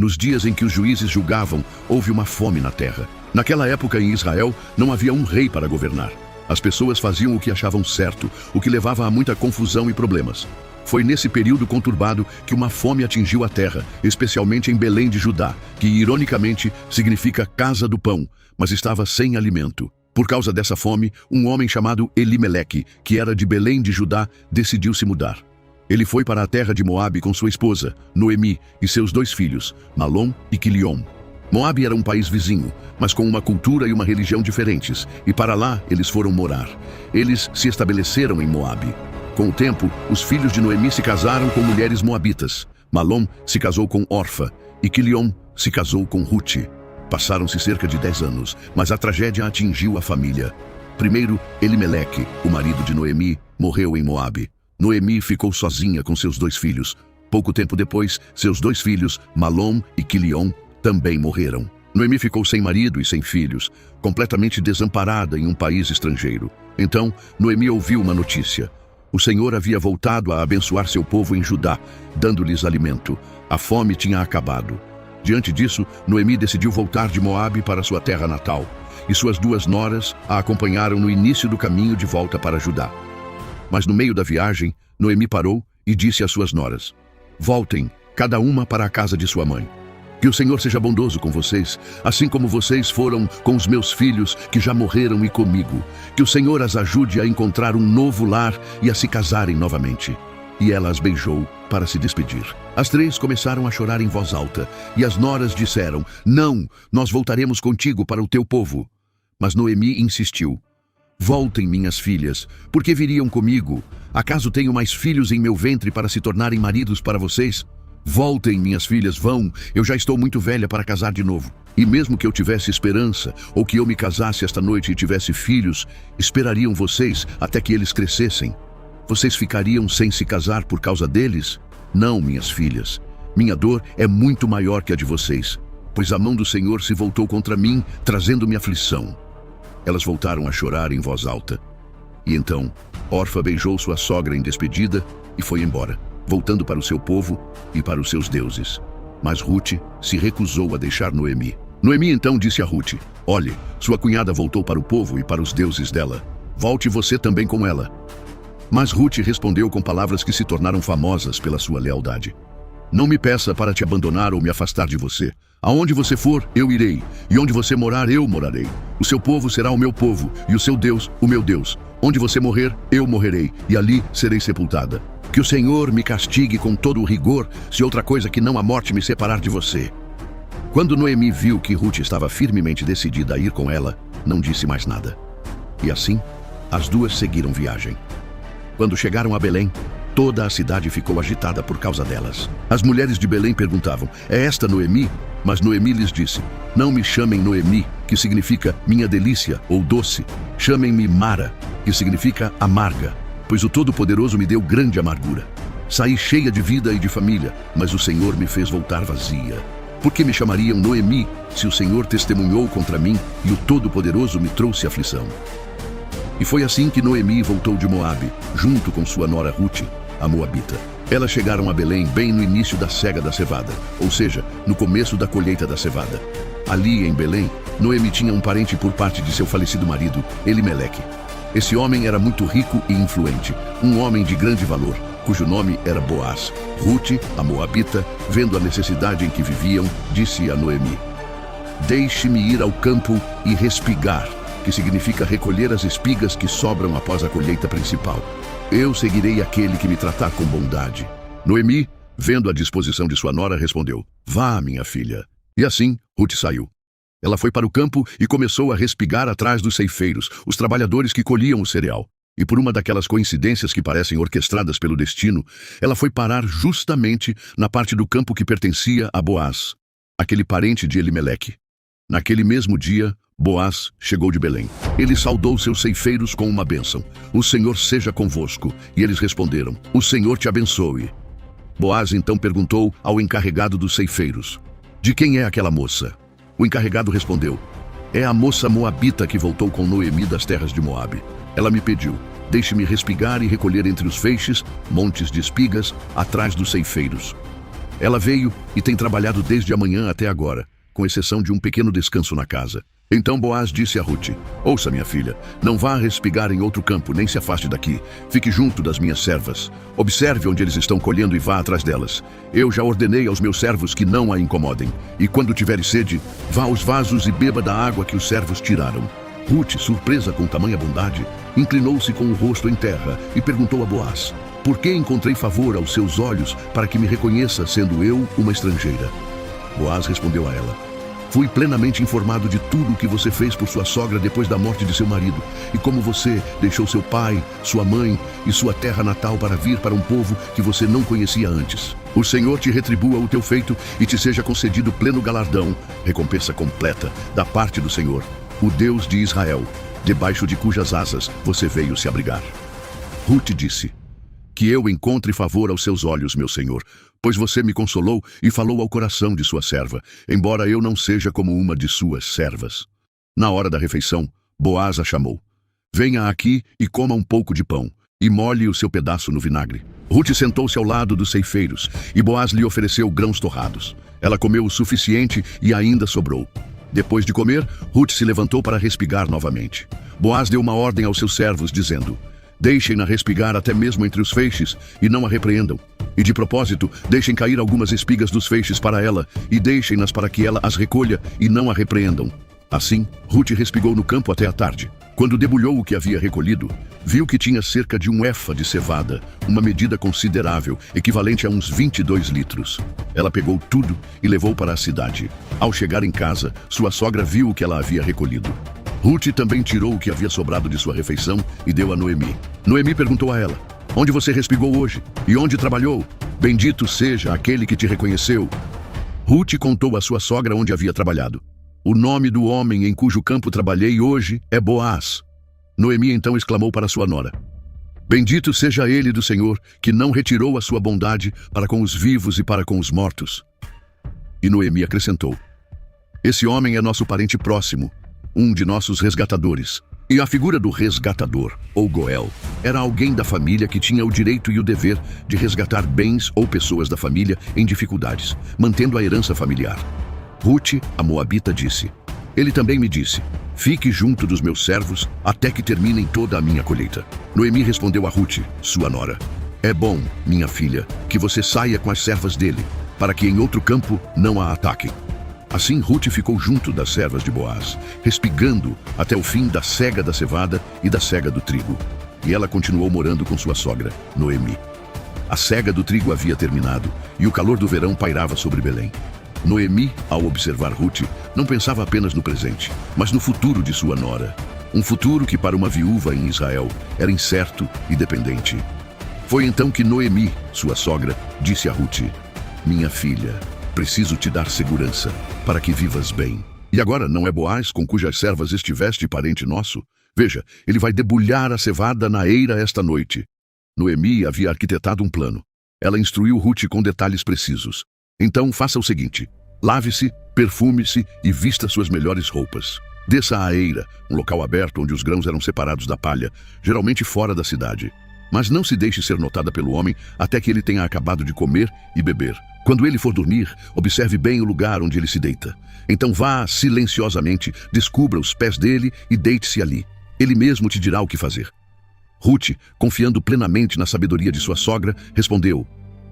Nos dias em que os juízes julgavam, houve uma fome na terra. Naquela época em Israel, não havia um rei para governar. As pessoas faziam o que achavam certo, o que levava a muita confusão e problemas. Foi nesse período conturbado que uma fome atingiu a terra, especialmente em Belém de Judá, que ironicamente significa casa do pão, mas estava sem alimento. Por causa dessa fome, um homem chamado Elimeleque, que era de Belém de Judá, decidiu se mudar. Ele foi para a terra de Moabe com sua esposa, Noemi, e seus 2 filhos, Malom e Quiliom. Moabe era um país vizinho, mas com uma cultura e uma religião diferentes, e para lá eles foram morar. Eles se estabeleceram em Moabe. Com o tempo, os filhos de Noemi se casaram com mulheres moabitas. Malom se casou com Orfa, e Quiliom se casou com Rute. Passaram-se cerca de 10 anos, mas a tragédia atingiu a família. Primeiro, Elimeleque, o marido de Noemi, morreu em Moabe. Noemi ficou sozinha com seus 2 filhos. Pouco tempo depois, seus 2 filhos, Malom e Quiliom, também morreram. Noemi ficou sem marido e sem filhos, completamente desamparada em um país estrangeiro. Então, Noemi ouviu uma notícia. O Senhor havia voltado a abençoar seu povo em Judá, dando-lhes alimento. A fome tinha acabado. Diante disso, Noemi decidiu voltar de Moabe para sua terra natal, e suas 2 noras a acompanharam no início do caminho de volta para Judá. Mas no meio da viagem, Noemi parou e disse às suas noras: "Voltem, cada uma para a casa de sua mãe. Que o Senhor seja bondoso com vocês, assim como vocês foram com os meus filhos que já morreram e comigo. Que o Senhor as ajude a encontrar um novo lar e a se casarem novamente." E ela as beijou para se despedir. As 3 começaram a chorar em voz alta, e as noras disseram: "Não, nós voltaremos contigo para o teu povo." Mas Noemi insistiu: "Voltem, minhas filhas, porque viriam comigo? Acaso tenho mais filhos em meu ventre para se tornarem maridos para vocês? Voltem, minhas filhas, vão, eu já estou muito velha para casar de novo. E mesmo que eu tivesse esperança, ou que eu me casasse esta noite e tivesse filhos, esperariam vocês até que eles crescessem? Vocês ficariam sem se casar por causa deles? Não, minhas filhas. Minha dor é muito maior que a de vocês, pois a mão do Senhor se voltou contra mim, trazendo-me aflição." Elas voltaram a chorar em voz alta. E então, Orfa beijou sua sogra em despedida e foi embora, voltando para o seu povo e para os seus deuses. Mas Rute se recusou a deixar Noemi. Noemi então disse a Rute: "Olhe, sua cunhada voltou para o povo e para os deuses dela. Volte você também com ela." Mas Rute respondeu com palavras que se tornaram famosas pela sua lealdade: "Não me peça para te abandonar ou me afastar de você. Aonde você for, eu irei, e onde você morar, eu morarei. O seu povo será o meu povo, e o seu Deus, o meu Deus. Onde você morrer, eu morrerei, e ali serei sepultada. Que o Senhor me castigue com todo o rigor, se outra coisa que não a morte me separar de você." Quando Noemi viu que Rute estava firmemente decidida a ir com ela, não disse mais nada. E assim, as 2 seguiram viagem. Quando chegaram a Belém, toda a cidade ficou agitada por causa delas. As mulheres de Belém perguntavam: "É esta Noemi?" Mas Noemi lhes disse: "Não me chamem Noemi, que significa minha delícia ou doce. Chamem-me Mara, que significa amarga, pois o Todo-Poderoso me deu grande amargura. Saí cheia de vida e de família, mas o Senhor me fez voltar vazia. Por que me chamariam Noemi, se o Senhor testemunhou contra mim e o Todo-Poderoso me trouxe aflição?" E foi assim que Noemi voltou de Moabe, junto com sua nora Rute, a moabita. Elas chegaram a Belém bem no início da cega da cevada, ou seja, no começo da colheita da cevada. Ali em Belém, Noemi tinha um parente por parte de seu falecido marido, Elimeleque. Esse homem era muito rico e influente, um homem de grande valor, cujo nome era Boaz. Rute, a moabita, vendo a necessidade em que viviam, disse a Noemi: "Deixe-me ir ao campo e respigar", que significa recolher as espigas que sobram após a colheita principal. "Eu seguirei aquele que me tratar com bondade." Noemi, vendo a disposição de sua nora, respondeu: "Vá, minha filha." E assim, Rute saiu. Ela foi para o campo e começou a respigar atrás dos ceifeiros, os trabalhadores que colhiam o cereal. E por uma daquelas coincidências que parecem orquestradas pelo destino, ela foi parar justamente na parte do campo que pertencia a Boaz, aquele parente de Elimeleque. Naquele mesmo dia, Boaz chegou de Belém. Ele saudou seus ceifeiros com uma bênção: "O Senhor seja convosco." E eles responderam: "O Senhor te abençoe." Boaz então perguntou ao encarregado dos ceifeiros: "De quem é aquela moça?" O encarregado respondeu: "É a moça moabita que voltou com Noemi das terras de Moabe. Ela me pediu: deixe-me respigar e recolher entre os feixes montes de espigas atrás dos ceifeiros." Ela veio e tem trabalhado desde a manhã até agora, com exceção de um pequeno descanso na casa. Então Boaz disse a Rute: ouça, minha filha, não vá respigar em outro campo, nem se afaste daqui. Fique junto das minhas servas. Observe onde eles estão colhendo e vá atrás delas. Eu já ordenei aos meus servos que não a incomodem. E quando tiveres sede, vá aos vasos e beba da água que os servos tiraram. Rute, surpresa com tamanha bondade, inclinou-se com o rosto em terra e perguntou a Boaz: por que encontrei favor aos seus olhos para que me reconheça, sendo eu uma estrangeira? Boaz respondeu a ela: fui plenamente informado de tudo o que você fez por sua sogra depois da morte de seu marido, e como você deixou seu pai, sua mãe e sua terra natal para vir para um povo que você não conhecia antes. O Senhor te retribua o teu feito e te seja concedido pleno galardão, recompensa completa, da parte do Senhor, o Deus de Israel, debaixo de cujas asas você veio se abrigar. Rute disse: que eu encontre favor aos seus olhos, meu senhor, pois você me consolou e falou ao coração de sua serva, embora eu não seja como uma de suas servas. Na hora da refeição, Boaz a chamou: venha aqui e coma um pouco de pão, e molhe o seu pedaço no vinagre. Rute sentou-se ao lado dos ceifeiros, e Boaz lhe ofereceu grãos torrados. Ela comeu o suficiente e ainda sobrou. Depois de comer, Rute se levantou para respigar novamente. Boaz deu uma ordem aos seus servos, dizendo: deixem-na respigar até mesmo entre os feixes, e não a repreendam. E de propósito, deixem cair algumas espigas dos feixes para ela, e deixem-nas para que ela as recolha, e não a repreendam. Assim, Rute respigou no campo até a tarde. Quando debulhou o que havia recolhido, viu que tinha cerca de 1 efa de cevada, uma medida considerável, equivalente a uns 22 litros. Ela pegou tudo e levou para a cidade. Ao chegar em casa, sua sogra viu o que ela havia recolhido. Rute também tirou o que havia sobrado de sua refeição e deu a Noemi. Noemi perguntou a ela: onde você respigou hoje? E onde trabalhou? Bendito seja aquele que te reconheceu. Rute contou à sua sogra onde havia trabalhado. O nome do homem em cujo campo trabalhei hoje é Boaz. Noemi então exclamou para sua nora: bendito seja ele do Senhor, que não retirou a sua bondade para com os vivos e para com os mortos. E Noemi acrescentou: esse homem é nosso parente próximo, um de nossos resgatadores. E a figura do resgatador, ou Goel, era alguém da família que tinha o direito e o dever de resgatar bens ou pessoas da família em dificuldades, mantendo a herança familiar. Rute, a moabita, disse: ele também me disse: fique junto dos meus servos até que terminem toda a minha colheita. Noemi respondeu a Rute, sua nora: é bom, minha filha, que você saia com as servas dele, para que em outro campo não a ataquem. Assim Rute ficou junto das servas de Boaz, respigando até o fim da cega da cevada e da cega do trigo. E ela continuou morando com sua sogra, Noemi. A cega do trigo havia terminado, e o calor do verão pairava sobre Belém. Noemi, ao observar Rute, não pensava apenas no presente, mas no futuro de sua nora. Um futuro que para uma viúva em Israel era incerto e dependente. Foi então que Noemi, sua sogra, disse a Rute: minha filha, preciso te dar segurança, para que vivas bem. E agora não é Boaz com cujas servas estiveste parente nosso? Veja, ele vai debulhar a cevada na eira esta noite. Noemi havia arquitetado um plano. Ela instruiu Rute com detalhes precisos. Então faça o seguinte: lave-se, perfume-se e vista suas melhores roupas. Desça à eira, um local aberto onde os grãos eram separados da palha, geralmente fora da cidade. Mas não se deixe ser notada pelo homem até que ele tenha acabado de comer e beber. Quando ele for dormir, observe bem o lugar onde ele se deita. Então vá silenciosamente, descubra os pés dele e deite-se ali. Ele mesmo te dirá o que fazer. Rute, confiando plenamente na sabedoria de sua sogra, respondeu: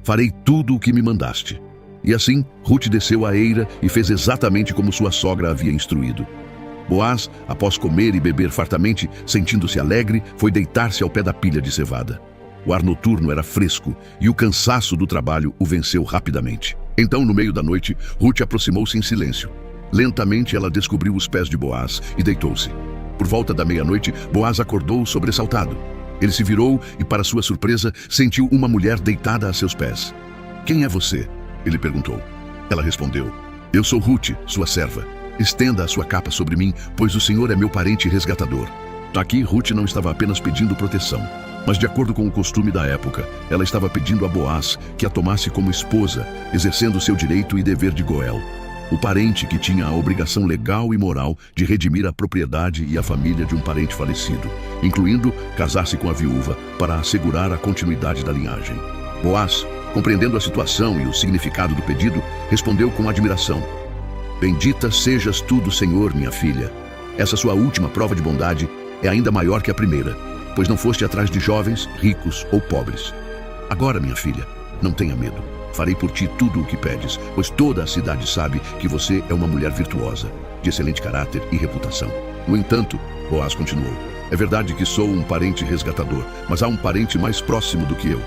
farei tudo o que me mandaste. E assim, Rute desceu à eira e fez exatamente como sua sogra havia instruído. Boaz, após comer e beber fartamente, sentindo-se alegre, foi deitar-se ao pé da pilha de cevada. O ar noturno era fresco e o cansaço do trabalho o venceu rapidamente. Então, no meio da noite, Rute aproximou-se em silêncio. Lentamente, ela descobriu os pés de Boaz e deitou-se. Por volta da meia-noite, Boaz acordou sobressaltado. Ele se virou e, para sua surpresa, sentiu uma mulher deitada a seus pés. Quem é você? Ele perguntou. Ela respondeu: eu sou Rute, sua serva. Estenda a sua capa sobre mim, pois o Senhor é meu parente resgatador. Aqui, Rute não estava apenas pedindo proteção, mas de acordo com o costume da época, ela estava pedindo a Boaz que a tomasse como esposa, exercendo seu direito e dever de Goel, o parente que tinha a obrigação legal e moral de redimir a propriedade e a família de um parente falecido, incluindo casar-se com a viúva para assegurar a continuidade da linhagem. Boaz, compreendendo a situação e o significado do pedido, respondeu com admiração: Bendita sejas tu do Senhor, minha filha. Essa sua última prova de bondade é ainda maior que a primeira, pois não foste atrás de jovens, ricos ou pobres. Agora, minha filha, não tenha medo. Farei por ti tudo o que pedes, pois toda a cidade sabe que você é uma mulher virtuosa, de excelente caráter e reputação. No entanto, Boaz continuou: é verdade que sou um parente resgatador, mas há um parente mais próximo do que eu.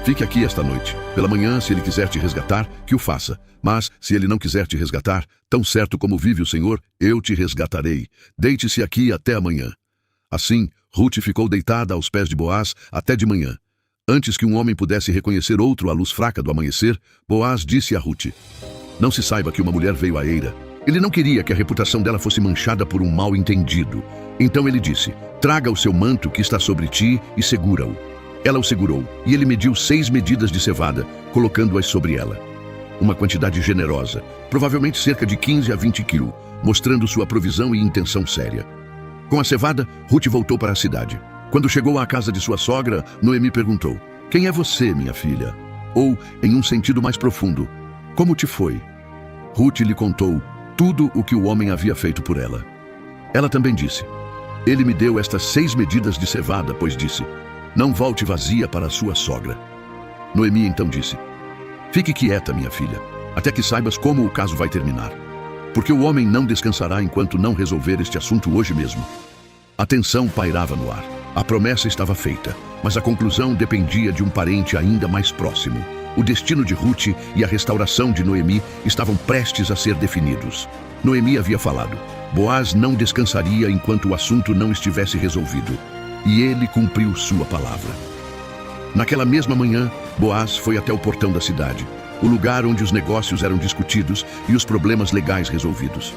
Fique aqui esta noite. Pela manhã, se ele quiser te resgatar, que o faça. Mas, se ele não quiser te resgatar, tão certo como vive o Senhor, eu te resgatarei. Deite-se aqui até amanhã. Assim, Rute ficou deitada aos pés de Boaz até de manhã. Antes que um homem pudesse reconhecer outro à luz fraca do amanhecer, Boaz disse a Rute: Não se saiba que uma mulher veio à eira. Ele não queria que a reputação dela fosse manchada por um mal-entendido. Então ele disse: Traga o seu manto que está sobre ti e segura-o. Ela o segurou, e ele mediu 6 medidas de cevada, colocando-as sobre ela. Uma quantidade generosa, provavelmente cerca de 15 a 20 quilos, mostrando sua provisão e intenção séria. Com a cevada, Rute voltou para a cidade. Quando chegou à casa de sua sogra, Noemi perguntou: Quem é você, minha filha? Ou, em um sentido mais profundo, como te foi? Rute lhe contou tudo o que o homem havia feito por ela. Ela também disse: Ele me deu estas 6 medidas de cevada, pois disse: Não volte vazia para a sua sogra. Noemi então disse: Fique quieta, minha filha, até que saibas como o caso vai terminar. Porque o homem não descansará enquanto não resolver este assunto hoje mesmo. A tensão pairava no ar. A promessa estava feita, mas a conclusão dependia de um parente ainda mais próximo. O destino de Rute e a restauração de Noemi estavam prestes a ser definidos. Noemi havia falado: Boaz não descansaria enquanto o assunto não estivesse resolvido. E ele cumpriu sua palavra. Naquela mesma manhã, Boaz foi até o portão da cidade, o lugar onde os negócios eram discutidos e os problemas legais resolvidos.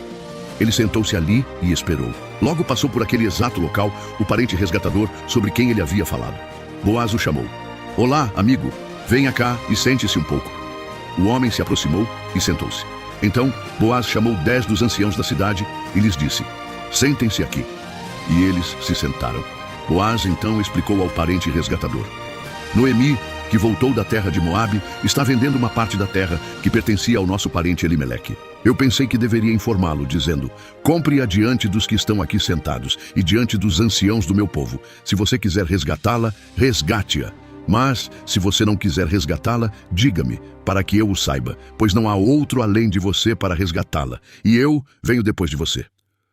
Ele sentou-se ali e esperou. Logo passou por aquele exato local o parente resgatador sobre quem ele havia falado. Boaz o chamou. Olá, amigo, venha cá e sente-se um pouco. O homem se aproximou e sentou-se. Então, Boaz chamou 10 dos anciãos da cidade e lhes disse: Sentem-se aqui. E eles se sentaram. Boaz então explicou ao parente resgatador: Noemi, que voltou da terra de Moabe, está vendendo uma parte da terra que pertencia ao nosso parente Elimeleque. Eu pensei que deveria informá-lo, dizendo: Compre-a diante dos que estão aqui sentados e diante dos anciãos do meu povo. Se você quiser resgatá-la, resgate-a. Mas, se você não quiser resgatá-la, diga-me, para que eu o saiba, pois não há outro além de você para resgatá-la, e eu venho depois de você.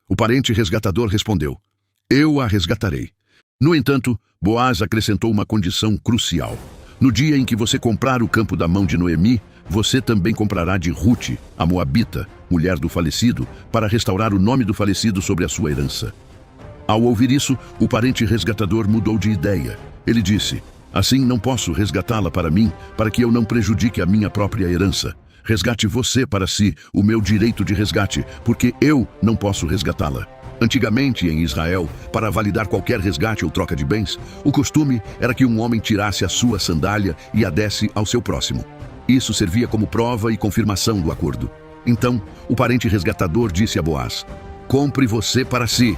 O parente resgatador respondeu: Eu a resgatarei. No entanto, Boaz acrescentou uma condição crucial. No dia em que você comprar o campo da mão de Noemi, você também comprará de Rute, a Moabita, mulher do falecido, para restaurar o nome do falecido sobre a sua herança. Ao ouvir isso, o parente resgatador mudou de ideia. Ele disse: Assim não posso resgatá-la para mim, para que eu não prejudique a minha própria herança. Resgate você para si o meu direito de resgate, porque eu não posso resgatá-la. Antigamente, em Israel, para validar qualquer resgate ou troca de bens, o costume era que um homem tirasse a sua sandália e a desse ao seu próximo. Isso servia como prova e confirmação do acordo. Então, o parente resgatador disse a Boaz: Compre você para si.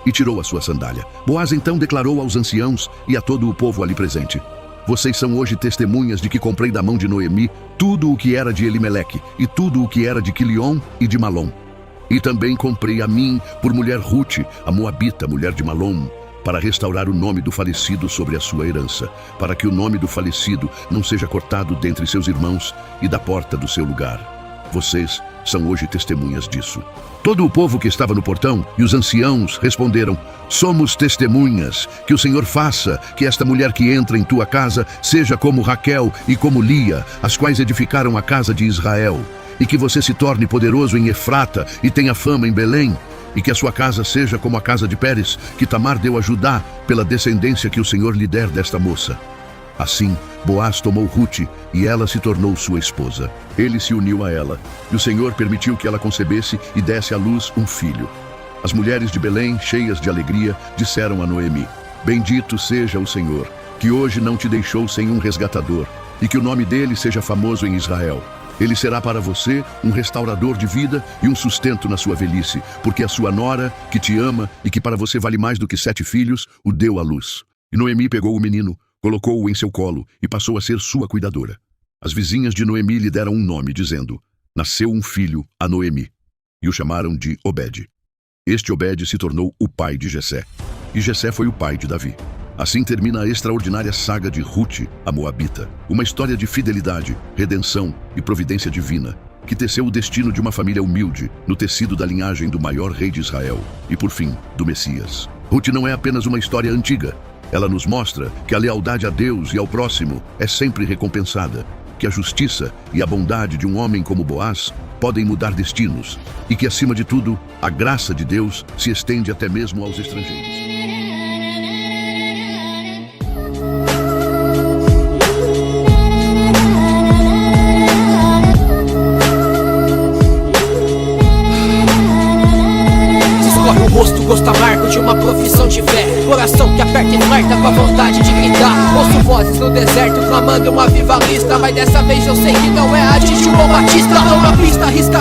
E tirou a sua sandália. Boaz então declarou aos anciãos e a todo o povo ali presente: Vocês são hoje testemunhas de que comprei da mão de Noemi tudo o que era de Elimeleque e tudo o que era de Quilion e de Malom. E também comprei a mim por mulher Rute, a Moabita, mulher de Malom, para restaurar o nome do falecido sobre a sua herança, para que o nome do falecido não seja cortado dentre seus irmãos e da porta do seu lugar. Vocês são hoje testemunhas disso. Todo o povo que estava no portão e os anciãos responderam: Somos testemunhas. Que o Senhor faça que esta mulher que entra em tua casa seja como Raquel e como Lia, as quais edificaram a casa de Israel. E que você se torne poderoso em Efrata e tenha fama em Belém. E que a sua casa seja como a casa de Pérez, que Tamar deu a Judá, pela descendência que o Senhor lhe der desta moça. Assim, Boaz tomou Rute e ela se tornou sua esposa. Ele se uniu a ela, e o Senhor permitiu que ela concebesse e desse à luz um filho. As mulheres de Belém, cheias de alegria, disseram a Noemi: Bendito seja o Senhor, que hoje não te deixou sem um resgatador, e que o nome dele seja famoso em Israel. Ele será para você um restaurador de vida e um sustento na sua velhice, porque a sua nora, que te ama e que para você vale mais do que 7 filhos, o deu à luz. E Noemi pegou o menino, colocou-o em seu colo e passou a ser sua cuidadora. As vizinhas de Noemi lhe deram um nome, dizendo: nasceu um filho a Noemi, e o chamaram de Obed. Este Obed se tornou o pai de Jessé, e Jessé foi o pai de Davi. Assim termina a extraordinária saga de Rute, a Moabita, uma história de fidelidade, redenção e providência divina, que teceu o destino de uma família humilde no tecido da linhagem do maior rei de Israel e, por fim, do Messias. Rute não é apenas uma história antiga. Ela nos mostra que a lealdade a Deus e ao próximo é sempre recompensada, que a justiça e a bondade de um homem como Boaz podem mudar destinos e que, acima de tudo, a graça de Deus se estende até mesmo aos estrangeiros. Gosto amargo de uma profissão de fé, coração que aperta e flerta com a vontade de gritar. Ouço vozes no deserto clamando uma viva lista, mas dessa vez eu sei que não é a de João Batista. Não na pista, arrisca